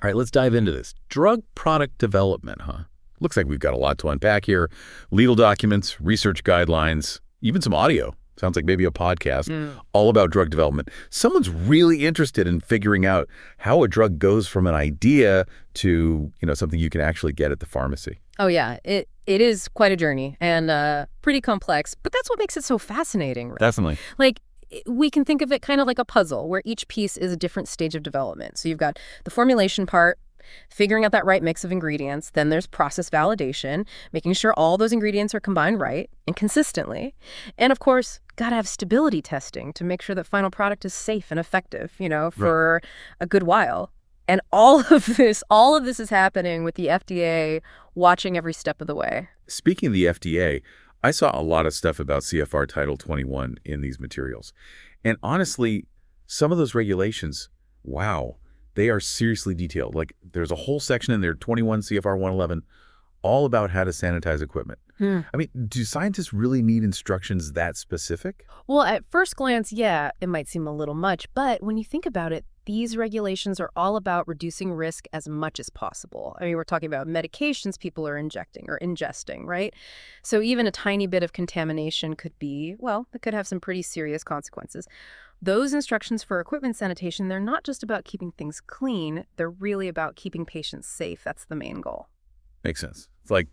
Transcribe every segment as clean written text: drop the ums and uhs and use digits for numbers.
All right, let's dive into this. Drug product development, huh? Looks like we've got a lot to unpack here. Legal documents, research guidelines, even some audio. Sounds like maybe a podcast, all about drug development. Someone's really interested in figuring out how a drug goes from an idea to, something you can actually get at the pharmacy. Oh, yeah. It is quite a journey and pretty complex, but that's what makes it so fascinating, right? Definitely. We can think of it kind of like a puzzle where each piece is a different stage of development. So you've got the formulation part, figuring out that right mix of ingredients. Then there's process validation, making sure all those ingredients are combined right and consistently. And of course, got to have stability testing to make sure that final product is safe and effective, for a good while. And all of this is happening with the FDA watching every step of the way. Speaking of the FDA, I saw a lot of stuff about CFR Title 21 in these materials. And honestly, some of those regulations, wow, they are seriously detailed. Like there's a whole section in there, 21 CFR 111, all about how to sanitize equipment. I mean, do scientists really need instructions that specific? Well, at first glance, yeah, it might seem a little much, but when you think about it, these regulations are all about reducing risk as much as possible. I mean, we're talking about medications people are injecting or ingesting, right? So even a tiny bit of contamination could be, well, it could have some pretty serious consequences. Those instructions for equipment sanitation, they're not just about keeping things clean, they're really about keeping patients safe. That's the main goal. Makes sense. It's like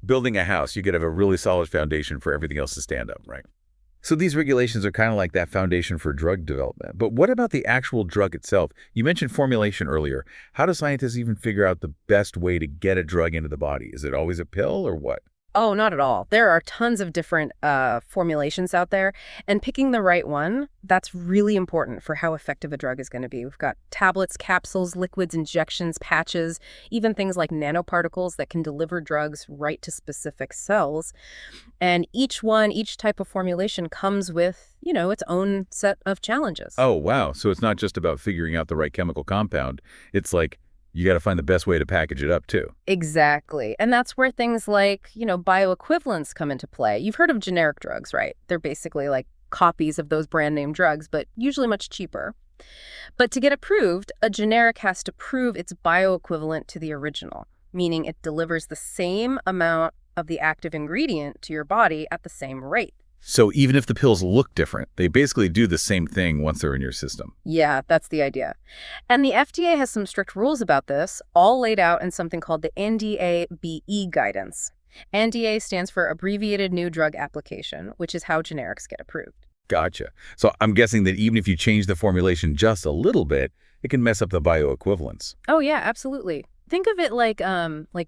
building a house. You got to have a really solid foundation for everything else to stand up, right? So these regulations are kind of like that foundation for drug development. But what about the actual drug itself? You mentioned formulation earlier. How do scientists even figure out the best way to get a drug into the body? Is it always a pill or what? Oh, not at all. There are tons of different formulations out there, and picking the right one, that's really important for how effective a drug is going to be. We've got tablets, capsules, liquids, injections, patches, even things like nanoparticles that can deliver drugs right to specific cells. And each type of formulation comes with, its own set of challenges. Oh, wow. So it's not just about figuring out the right chemical compound. It's like you got to find the best way to package it up, too. Exactly. And that's where things like, bioequivalence come into play. You've heard of generic drugs, right? They're basically like copies of those brand name drugs, but usually much cheaper. But to get approved, a generic has to prove it's bioequivalent to the original, meaning it delivers the same amount of the active ingredient to your body at the same rate. So even if the pills look different, they basically do the same thing once they're in your system. Yeah, that's the idea. And the FDA has some strict rules about this, all laid out in something called the NDA-BE guidance. NDA stands for Abbreviated New Drug Application, which is how generics get approved. Gotcha. So I'm guessing that even if you change the formulation just a little bit, it can mess up the bioequivalence. Oh, yeah, absolutely. Think of it like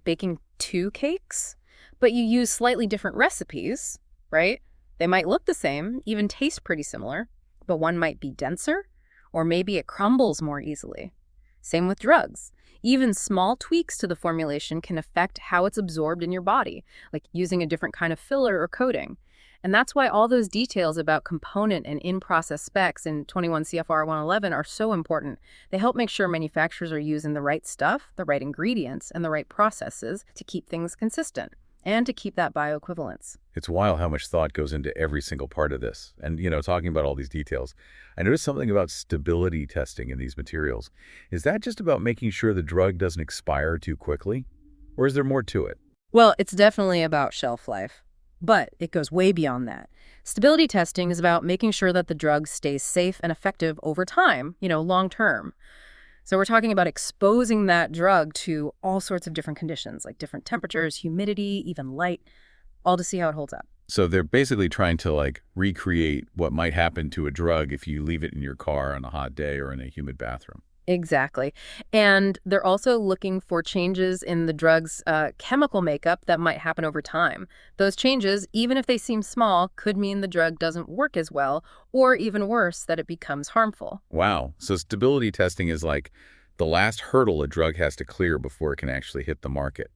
baking two cakes, but you use slightly different recipes, right? They might look the same, even taste pretty similar, but one might be denser, or maybe it crumbles more easily. Same with drugs. Even small tweaks to the formulation can affect how it's absorbed in your body, like using a different kind of filler or coating. And that's why all those details about component and in-process specs in 21 CFR 111 are so important. They help make sure manufacturers are using the right stuff, the right ingredients, and the right processes to keep things consistent and to keep that bioequivalence. It's wild how much thought goes into every single part of this. And, talking about all these details, I noticed something about stability testing in these materials. Is that just about making sure the drug doesn't expire too quickly? Or is there more to it? Well, it's definitely about shelf life, but it goes way beyond that. Stability testing is about making sure that the drug stays safe and effective over time, long term. So we're talking about exposing that drug to all sorts of different conditions, like different temperatures, humidity, even light, all to see how it holds up. So they're basically trying to recreate what might happen to a drug if you leave it in your car on a hot day or in a humid bathroom. Exactly. And they're also looking for changes in the drug's chemical makeup that might happen over time. Those changes, even if they seem small, could mean the drug doesn't work as well, or even worse, that it becomes harmful. Wow. So stability testing is like the last hurdle a drug has to clear before it can actually hit the market.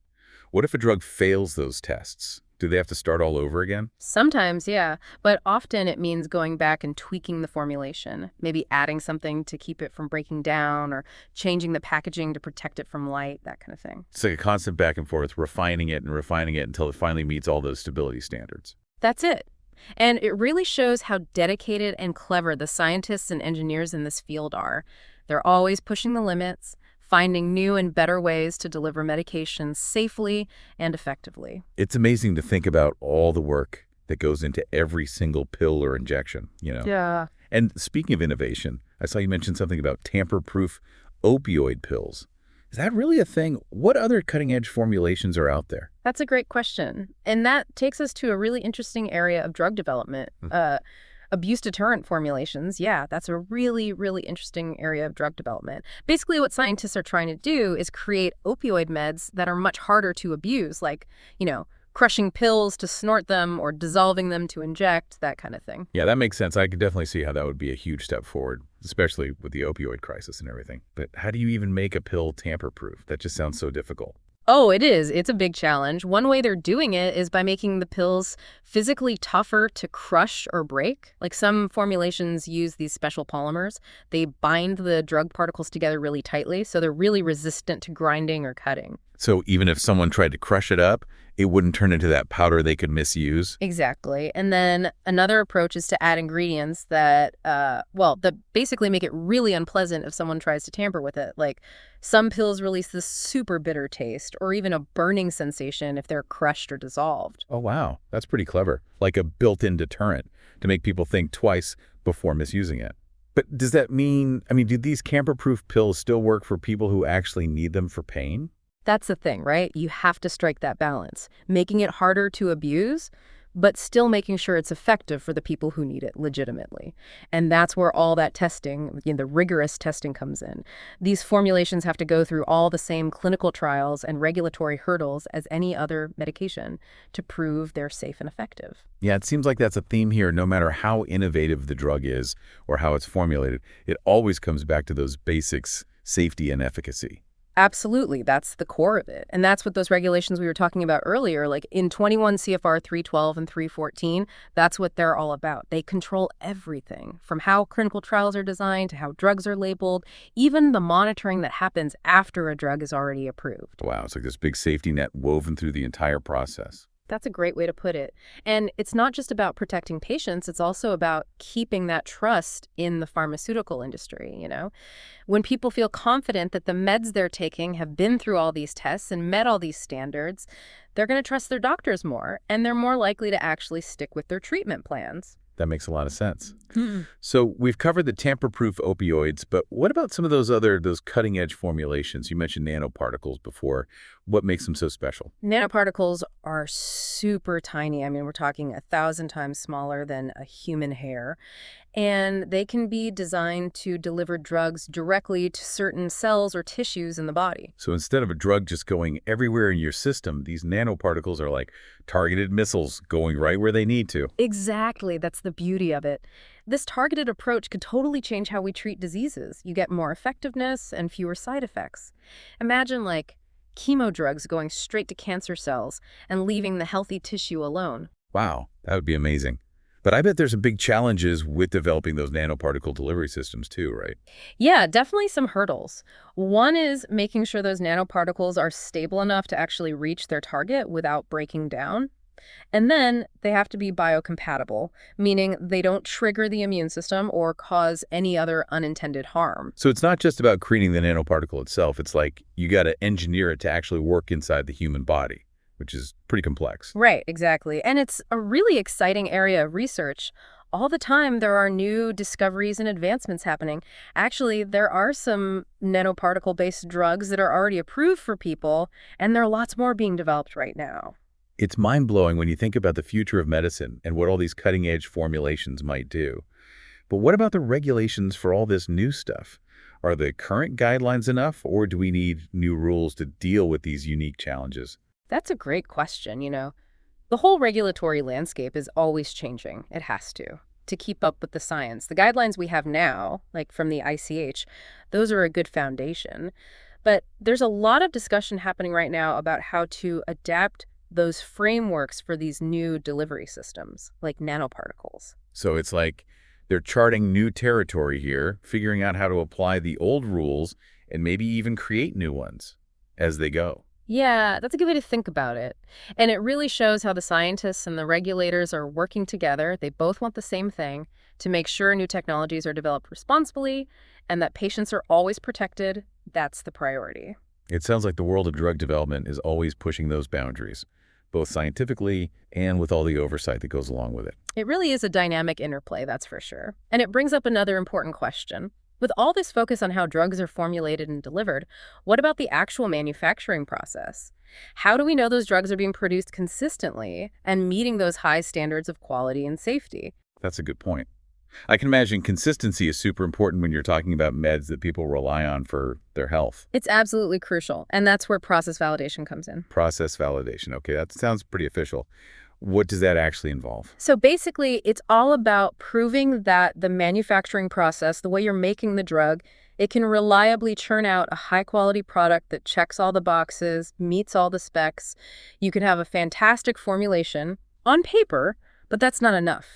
What if a drug fails those tests? Do they have to start all over again? Sometimes, yeah, but often it means going back and tweaking the formulation, maybe adding something to keep it from breaking down or changing the packaging to protect it from light, that kind of thing. It's like a constant back and forth, refining it until it finally meets all those stability standards. That's it. And it really shows how dedicated and clever the scientists and engineers in this field are. They're always pushing the limits, finding new and better ways to deliver medications safely and effectively. It's amazing to think about all the work that goes into every single pill or injection. Yeah. And speaking of innovation, I saw you mention something about tamper-proof opioid pills. Is that really a thing? What other cutting-edge formulations are out there? That's a great question. And that takes us to a really interesting area of drug development. Abuse deterrent formulations, yeah, that's a really, really interesting area of drug development. Basically, what scientists are trying to do is create opioid meds that are much harder to abuse, like, crushing pills to snort them or dissolving them to inject, that kind of thing. Yeah, that makes sense. I could definitely see how that would be a huge step forward, especially with the opioid crisis and everything. But how do you even make a pill tamper-proof? That just sounds so difficult. Oh, it is. It's a big challenge. One way they're doing it is by making the pills physically tougher to crush or break. Like some formulations use these special polymers. They bind the drug particles together really tightly, so they're really resistant to grinding or cutting. So even if someone tried to crush it up, it wouldn't turn into that powder they could misuse? Exactly. And then another approach is to add ingredients that basically make it really unpleasant if someone tries to tamper with it. Like some pills release this super bitter taste or even a burning sensation if they're crushed or dissolved. Oh, wow. That's pretty clever. Like a built-in deterrent to make people think twice before misusing it. But does that mean, do these tamper-proof pills still work for people who actually need them for pain? That's the thing, right? You have to strike that balance, making it harder to abuse, but still making sure it's effective for the people who need it legitimately. And that's where all that testing, the rigorous testing comes in. These formulations have to go through all the same clinical trials and regulatory hurdles as any other medication to prove they're safe and effective. Yeah, it seems like that's a theme here. No matter how innovative the drug is or how it's formulated, it always comes back to those basics, safety and efficacy. Absolutely. That's the core of it. And that's what those regulations we were talking about earlier, like in 21 CFR 312 and 314, that's what they're all about. They control everything from how clinical trials are designed to how drugs are labeled, even the monitoring that happens after a drug is already approved. Wow, it's like this big safety net woven through the entire process. That's a great way to put it. And it's not just about protecting patients, it's also about keeping that trust in the pharmaceutical industry. When people feel confident that the meds they're taking have been through all these tests and met all these standards, they're going to trust their doctors more, and they're more likely to actually stick with their treatment plans. That makes a lot of sense. So we've covered the tamper-proof opioids, but what about some of those cutting-edge formulations? You mentioned nanoparticles before. What makes them so special? Nanoparticles are super tiny. We're talking 1,000 times smaller than a human hair. And they can be designed to deliver drugs directly to certain cells or tissues in the body. So instead of a drug just going everywhere in your system, these nanoparticles are like targeted missiles going right where they need to. Exactly. That's the beauty of it. This targeted approach could totally change how we treat diseases. You get more effectiveness and fewer side effects. Imagine chemo drugs going straight to cancer cells and leaving the healthy tissue alone. Wow, that would be amazing. But I bet there's some big challenges with developing those nanoparticle delivery systems too, right? Yeah, definitely some hurdles. One is making sure those nanoparticles are stable enough to actually reach their target without breaking down. And then they have to be biocompatible, meaning they don't trigger the immune system or cause any other unintended harm. So it's not just about creating the nanoparticle itself. It's like you got to engineer it to actually work inside the human body, which is pretty complex. Right, exactly. And it's a really exciting area of research. All the time, there are new discoveries and advancements happening. Actually, there are some nanoparticle-based drugs that are already approved for people, and there are lots more being developed right now. It's mind-blowing when you think about the future of medicine and what all these cutting-edge formulations might do. But what about the regulations for all this new stuff? Are the current guidelines enough, or do we need new rules to deal with these unique challenges? That's a great question. The whole regulatory landscape is always changing. It has to keep up with the science. The guidelines we have now, like from the ICH, those are a good foundation. But there's a lot of discussion happening right now about how to adapt those frameworks for these new delivery systems, like nanoparticles. So it's like they're charting new territory here, figuring out how to apply the old rules and maybe even create new ones as they go. Yeah, that's a good way to think about it. And it really shows how the scientists and the regulators are working together. They both want the same thing, to make sure new technologies are developed responsibly and that patients are always protected That's the priority. It sounds like the world of drug development is always pushing those boundaries, both scientifically and with all the oversight that goes along with it. It really is a dynamic interplay, that's for sure. And it brings up another important question. With all this focus on how drugs are formulated and delivered, what about the actual manufacturing process? How do we know those drugs are being produced consistently and meeting those high standards of quality and safety? That's a good point. I can imagine consistency is super important when you're talking about meds that people rely on for their health. It's absolutely crucial, and that's where process validation comes in. Process validation. Okay, that sounds pretty official. What does that actually involve? So basically, it's all about proving that the manufacturing process, the way you're making the drug, it can reliably churn out a high-quality product that checks all the boxes, meets all the specs. You can have a fantastic formulation on paper, but that's not enough.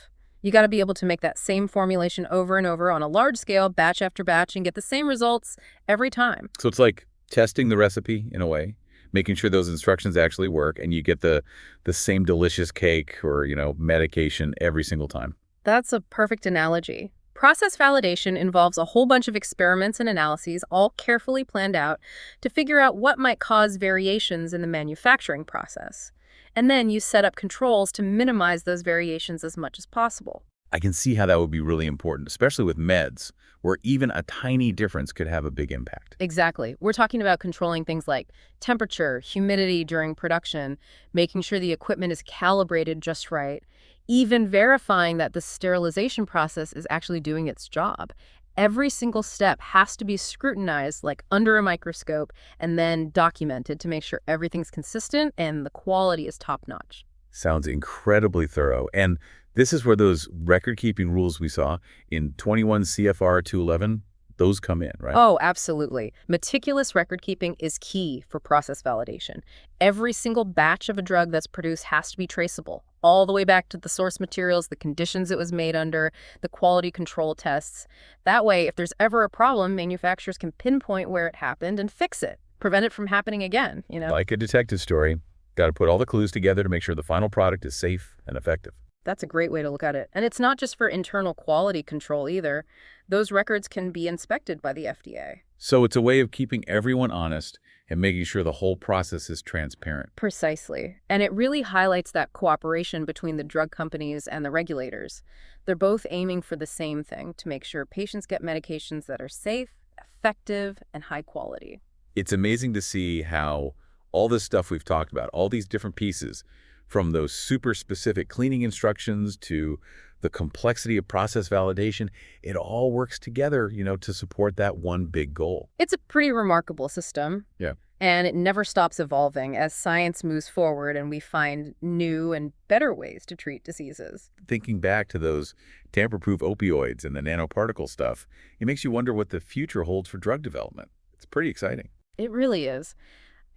You got to be able to make that same formulation over and over on a large scale, batch after batch, and get the same results every time. So it's like testing the recipe in a way, making sure those instructions actually work, and you get the same delicious cake or, medication every single time. That's a perfect analogy. Process validation involves a whole bunch of experiments and analyses, all carefully planned out, to figure out what might cause variations in the manufacturing process. And then you set up controls to minimize those variations as much as possible. I can see how that would be really important, especially with meds, where even a tiny difference could have a big impact. Exactly. We're talking about controlling things like temperature, humidity during production, making sure the equipment is calibrated just right, even verifying that the sterilization process is actually doing its job. Every single step has to be scrutinized like under a microscope and then documented to make sure everything's consistent and the quality is top-notch. Sounds incredibly thorough. And this is where those record-keeping rules we saw in 21 CFR 211, those come in, right? Oh, absolutely. Meticulous record keeping is key for process validation. Every single batch of a drug that's produced has to be traceable, all the way back to the source materials, the conditions it was made under, the quality control tests. That way, if there's ever a problem, manufacturers can pinpoint where it happened and fix it, prevent it from happening again. Like a detective story, got to put all the clues together to make sure the final product is safe and effective. That's a great way to look at it. And it's not just for internal quality control either. Those records can be inspected by the FDA. So it's a way of keeping everyone honest and making sure the whole process is transparent. Precisely. And it really highlights that cooperation between the drug companies and the regulators. They're both aiming for the same thing, to make sure patients get medications that are safe, effective, and high quality. It's amazing to see how all this stuff we've talked about, all these different pieces, from those super specific cleaning instructions to the complexity of process validation, it all works together, to support that one big goal. It's a pretty remarkable system. Yeah. And it never stops evolving as science moves forward and we find new and better ways to treat diseases. Thinking back to those tamper-proof opioids and the nanoparticle stuff, it makes you wonder what the future holds for drug development. It's pretty exciting. It really is.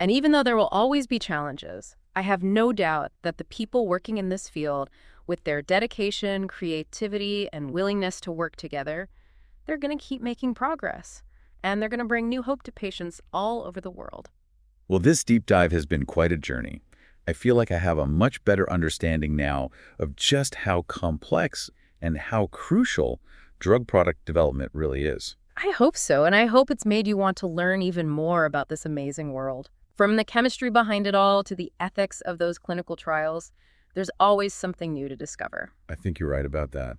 And even though there will always be challenges, I have no doubt that the people working in this field, with their dedication, creativity, and willingness to work together, they're going to keep making progress. And they're going to bring new hope to patients all over the world. Well, this deep dive has been quite a journey. I feel like I have a much better understanding now of just how complex and how crucial drug product development really is. I hope so, and I hope it's made you want to learn even more about this amazing world. From the chemistry behind it all to the ethics of those clinical trials, there's always something new to discover. I think you're right about that.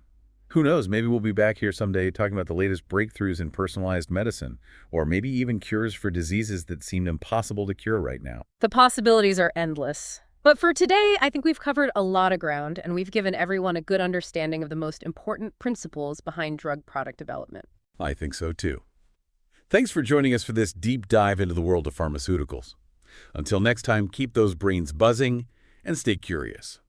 Who knows, maybe we'll be back here someday talking about the latest breakthroughs in personalized medicine, or maybe even cures for diseases that seem impossible to cure right now. The possibilities are endless. But for today, I think we've covered a lot of ground, and we've given everyone a good understanding of the most important principles behind drug product development. I think so too. Thanks for joining us for this deep dive into the world of pharmaceuticals. Until next time, keep those brains buzzing and stay curious.